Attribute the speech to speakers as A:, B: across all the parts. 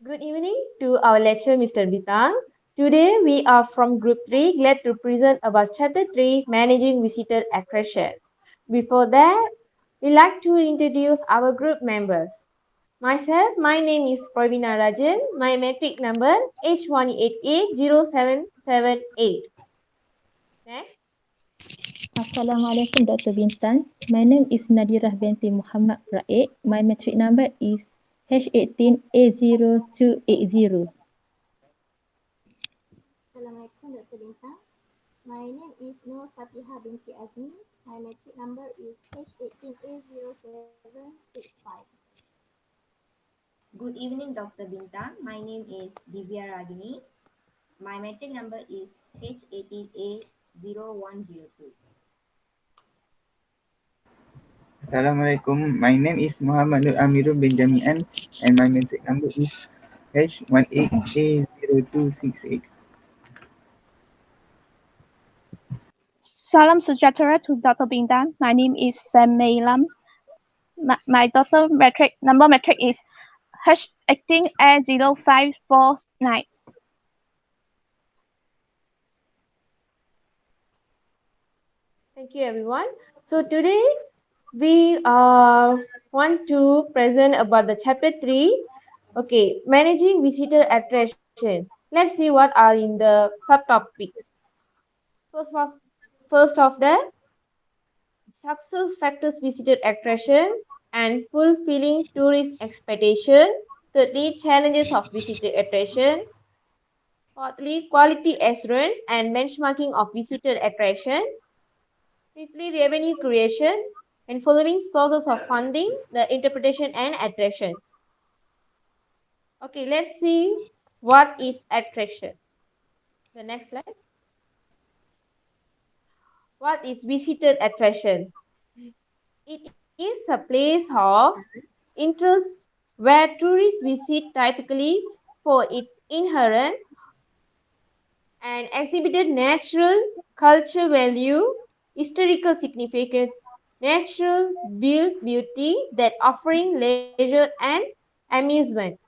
A: Good evening to our lecturer, Mr. Bitang. Today we are from Group 3, glad to present about Chapter 3, Managing Visitor Attraction. Before that, we like to introduce our group members. Myself, my name is Pravina Rajan. My metric number H1880778. Next.
B: Assalamualaikum Dr. Bintan. My name is Nadirah binti Muhammad Raik. My metric number is H18A0280.
C: Assalamualaikum Dr. Bintang. My name is Nur Fatiha binti Azmi. My metric number is H18A0765.
D: Good evening, Dr. Bintang. My name is Divya Ragini. My metric number is H18A0102.
E: Assalamualaikum. My name is Muhammad Nur Amirul bin Jamian and my metric number is H18A0268.
F: Salam sejahtera to Dr. Bintang. My name is Sam Meilam. My doctor number metric is H18A0549.
A: Thank you, everyone. So today we want to present about the chapter 3. Okay, managing visitor attraction. Let's see what are in the subtopics. First of, first of the success factors visitor attraction and fulfilling tourist expectation. Thirdly, challenges of visitor attraction. Fourthly, quality assurance and benchmarking of visitor attraction. Fifthly, revenue creation. And following sources of funding, the interpretation and attraction. Okay, let's see what is attraction. The next slide. What is visitor attraction? It is a place of interest where tourists visit typically for its inherent and exhibited natural culture value, historical significance, natural built beauty that offering leisure and amusement.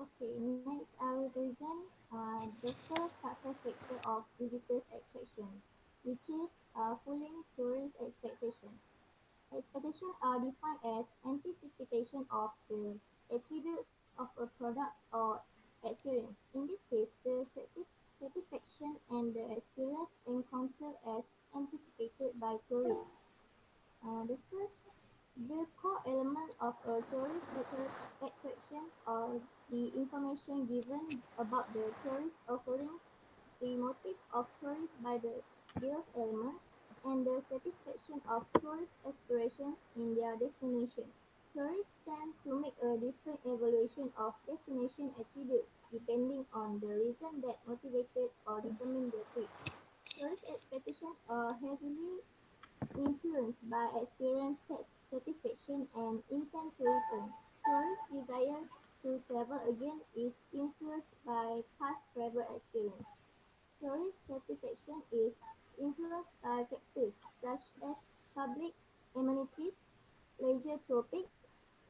C: Okay, next I will present the first success factor of visitors attraction, which is fulfilling tourist expectation. Expectations are defined as anticipation of the attributes of a product or experience. In this case, the satisfaction and the experience encountered as anticipated by tourists. The core element of a tourist attraction are the information given about the tourist offerings, the motive of tourists by the guild element, and the satisfaction of tourist aspirations in their destination. Tourists tend to make a different evaluation of destination attributes depending on the reason that motivated or determined the trip. Tourist expectations are heavily influenced by experience satisfaction and intent to return. Tourists' desire to travel again is influenced by past travel experience. Tourist satisfaction is influenced by factors such as public amenities, leisure topics,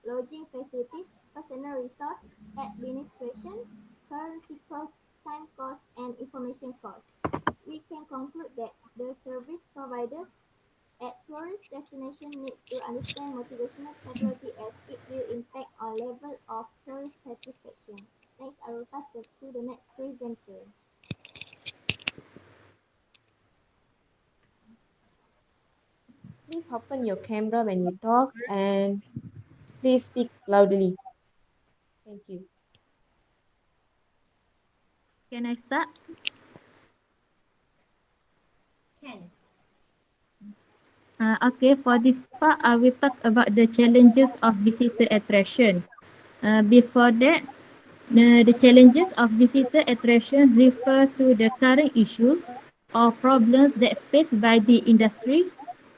C: lodging facilities, personal resource, administration, currency cost, time cost, and information cost. We can conclude that the service providers at tourist destination needs to understand motivational psychology as it will impact on level of tourist satisfaction. Next, I will pass it to the next presenter.
A: Please open your camera when you talk and please speak loudly. Thank you.
B: Can I start?
D: Can.
B: Okay, for this part, I will talk about the challenges of visitor attraction. Before that, the challenges of visitor attraction refer to the current issues or problems that faced by the industry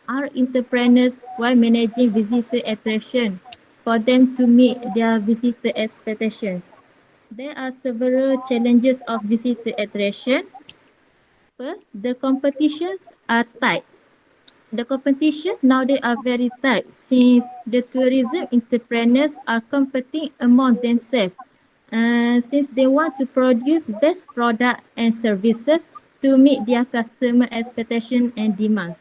B: or entrepreneurs while managing visitor attraction for them to meet their visitor expectations. There are several challenges of visitor attraction. First, the competitions are tight. The competitions nowadays are very tight since the tourism entrepreneurs are competing among themselves since they want to produce best product and services to meet their customer expectation and demands.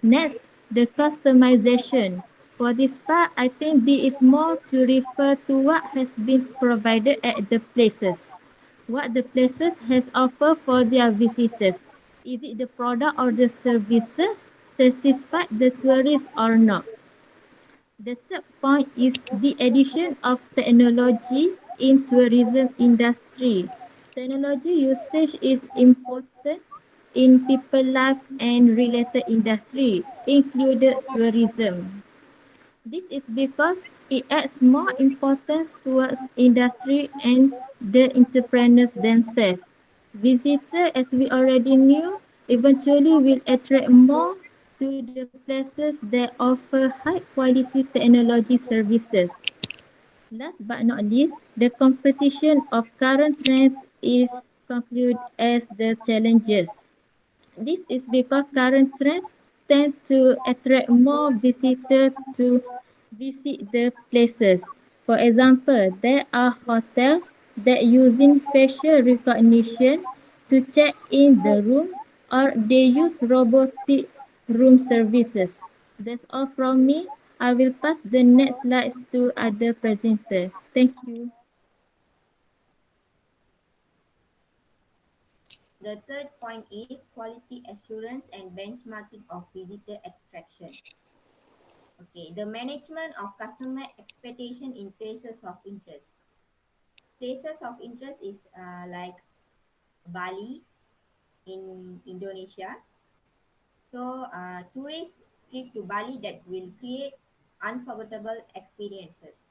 B: Next, the customization. For this part, I think this is more to refer to what has been provided at the places. What the places has offered for their visitors. Is it the product or the services satisfy the tourists or not? The third point is the addition of technology in tourism industry. Technology usage is important in people life and related industry, included tourism. This is because it adds more importance towards industry and the entrepreneurs themselves. Visitors, as we already knew, eventually will attract more to the places that offer high quality technology services. Last but not least, the competition of current trends is concluded as the challenges. This is because current trends tend to attract more visitors to visit the places. For example, there are hotels that using facial recognition to check in the room or they use robotic room services. That's all from me. I will pass the next slides to other presenter. Thank you.
D: The third point is quality assurance and benchmarking of visitor attraction. Okay, the management of customer expectation in places of interest. Places of interest is like Bali in Indonesia. So, tourist trip to Bali that will create unforgettable experiences.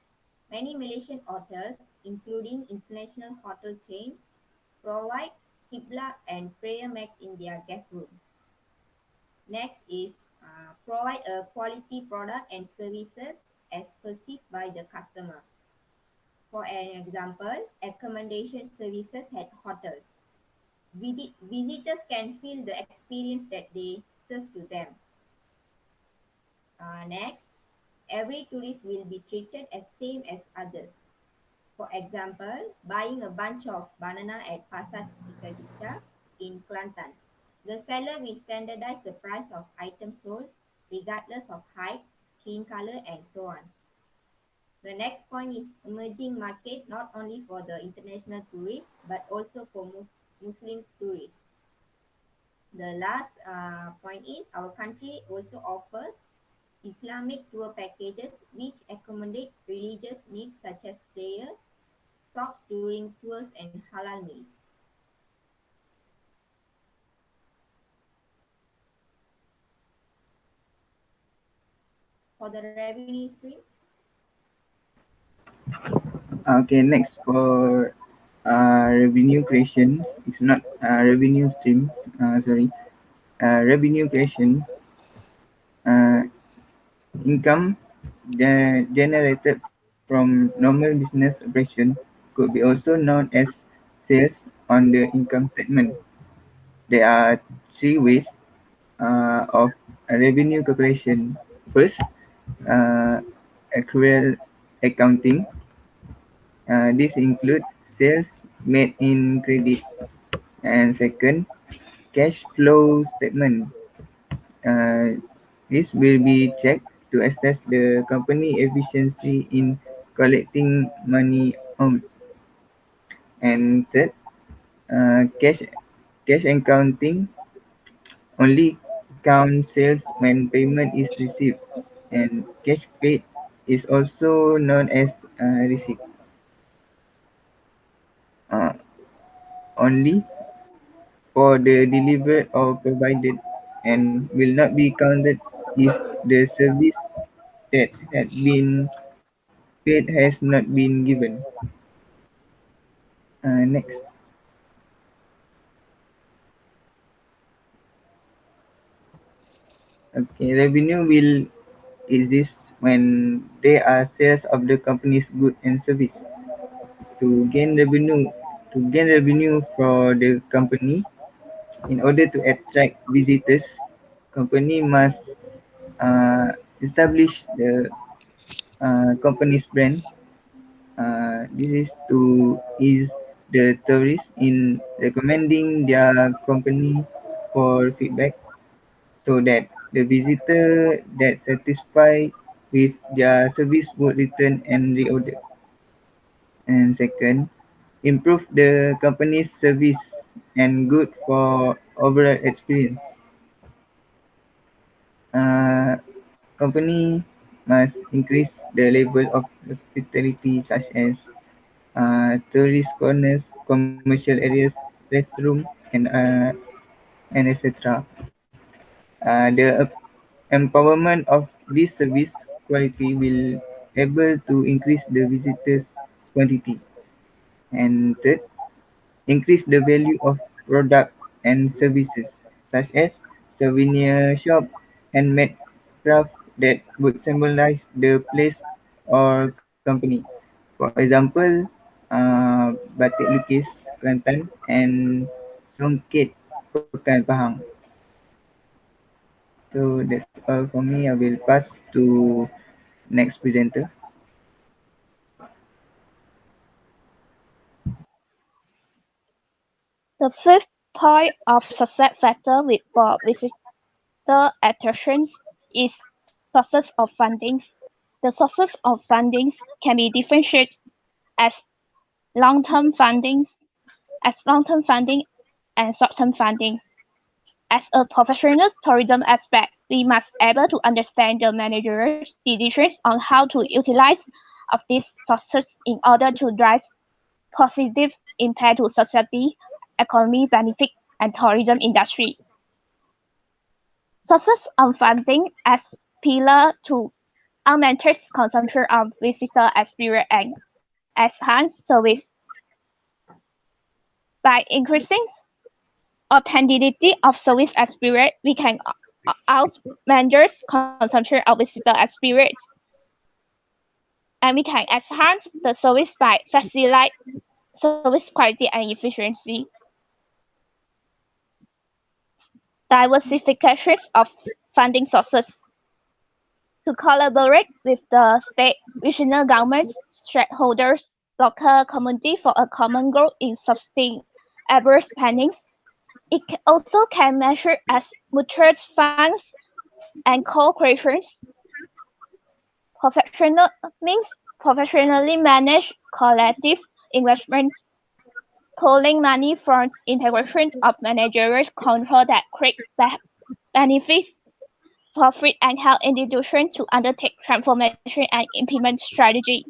D: Many Malaysian hotels, including international hotel chains, provide qibla and prayer mats in their guest rooms. Next is provide a quality product and services as perceived by the customer. For an example, accommodation services at hotel. Visitors can feel the experience that they serve to them. Next, every tourist will be treated as same as others. For example, buying a bunch of banana at Pasar Ikan in Kelantan. The seller will standardize the price of items sold regardless of height, skin color, and so on. The next point is emerging market not only for the international tourists but also for Muslim tourists. The last point is our country also offers Islamic tour packages which accommodate religious needs such as prayer, stops during tours, and halal meals. For the revenue stream,
E: Okay, next for revenue creations. It's not revenue streams. Sorry, revenue creations. Income generated from normal business operation could be also known as sales on the income statement. There are three ways of revenue calculation. First, uh, accrual accounting. This includes sales made in credit. And second, cash flow statement. Uh, this will be checked to assess the company efficiency in collecting money on. And third, cash accounting only count sales when payment is received, and cash paid is also known as receipt. Uh, only for the delivered or provided and will not be counted if the service that had been paid has not been given. Next. Okay, revenue will exist when there are sales of the company's goods and service. To gain revenue, for the company, in order to attract visitors, company must establish the company's brand. This is to ease the tourists in recommending their company for feedback, so that the visitor that satisfied with their service would return and reorder. And second, improve the company's service and good for overall experience. Uh, Company must increase the level of hospitality, such as tourist corners, commercial areas, restroom, and etc. The empowerment of this service quality will able to increase the visitors quantity. And third, increase the value of product and services, such as souvenir shop, handmade craft that would symbolize the place or company. For example, batik lukis Kelantan and songket Pekan Pahang. So that's all for me. I will pass to next presenter.
F: The fifth point of success factor with for visitor attractions is sources of fundings. The sources of fundings can be differentiated as long-term fundings, long-term funding and short-term funding. As a professional tourism aspect, we must able to understand the manager's decisions on how to utilize of these sources in order to drive positive impact to society, economy benefit, and tourism industry. Sources of funding as pillar to augment consumption of visitor experience and enhance service by increasing authenticity of service experience. We can augment consumption of visitor experience, and we can enhance the service by facilitate service quality and efficiency. Diversification of funding sources to collaborate with the state, regional governments, stakeholders, local community for a common goal in sustainable spending. It also can measure as mutual funds and co-creations. Professional means professionally managed collective investments, pooling money from integration of managerial control that create benefits, profit, and help institutions to undertake transformation and implement strategy.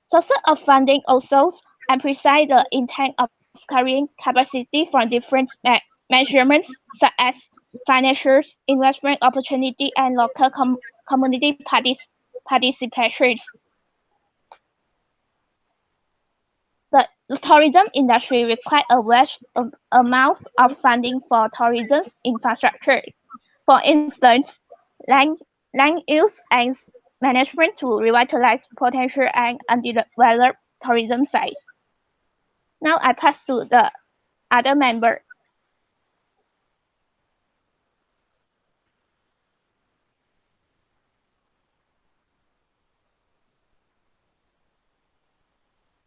F: Sources of funding also emphasize the intent of carrying capacity from different measurements, such as financial investment opportunity and local community participations. The tourism industry requires a vast amount of funding for tourism infrastructure. For instance, land, land use and management to revitalize potential and undeveloped tourism sites. Now I pass to the other member.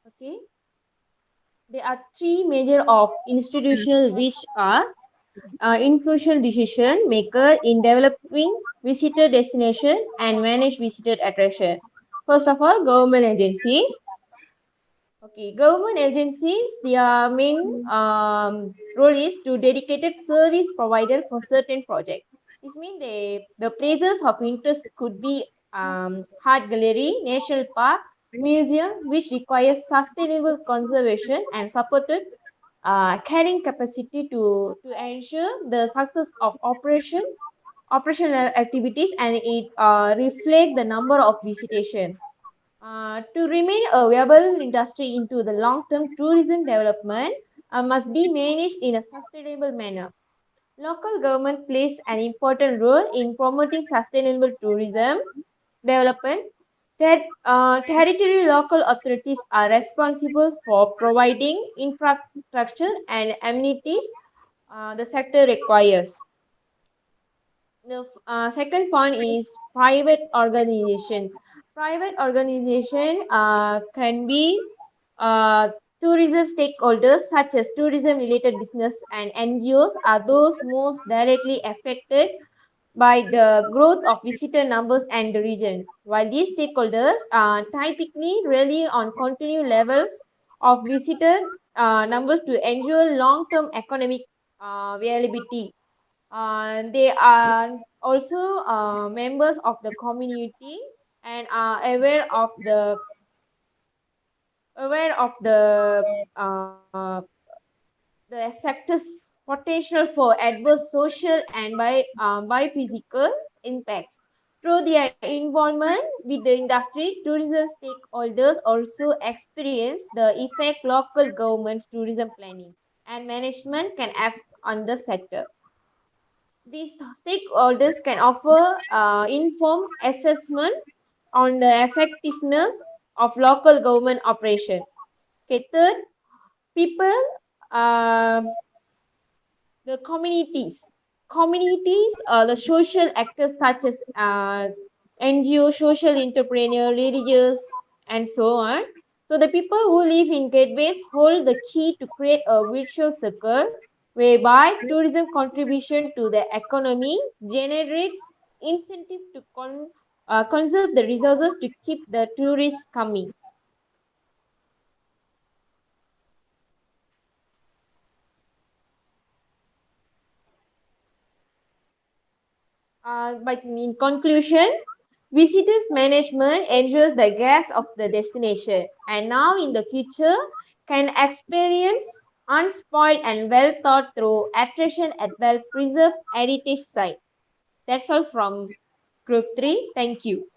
A: Okay. There are three major of institutional which are influential decision maker in developing visitor destination and manage visitor attraction. First of all, government agencies. Okay, government agencies, their main role is to dedicated service provider for certain project. This means the places of interest could be art gallery, national park, museum, which requires sustainable conservation and supported carrying capacity to ensure the success of operational activities, and it reflect the number of visitation. To remain a viable industry into the long-term tourism development must be managed in a sustainable manner. Local government plays an important role in promoting sustainable tourism development. Territory local authorities are responsible for providing infrastructure and amenities the sector requires. The second point is private organization. Private organization can be uh, tourism stakeholders such as tourism related business and NGOs are those most directly affected by the growth of visitor numbers and the region. While these stakeholders typically rely on continued levels of visitor numbers to ensure long-term economic viability. They are also members of the community and are aware of the the sector's potential for adverse social and biophysical impacts. Through their involvement with the industry, tourism stakeholders also experience the effect local governments, tourism planning, and management can have on the sector. These stakeholders can offer informed assessment on the effectiveness of local government operation. Okay, third, people, uh, the communities. Communities are the social actors such as NGO, social entrepreneur, religious, and so on. So the people who live in gateways hold the key to create a virtual circle whereby tourism contribution to the economy generates incentive to conserve the resources to keep the tourists coming. But in conclusion, visitors management ensures the guests of the destination and now in the future can experience unspoiled and well thought through attraction at well preserved heritage site. That's all from Group 3. Thank you.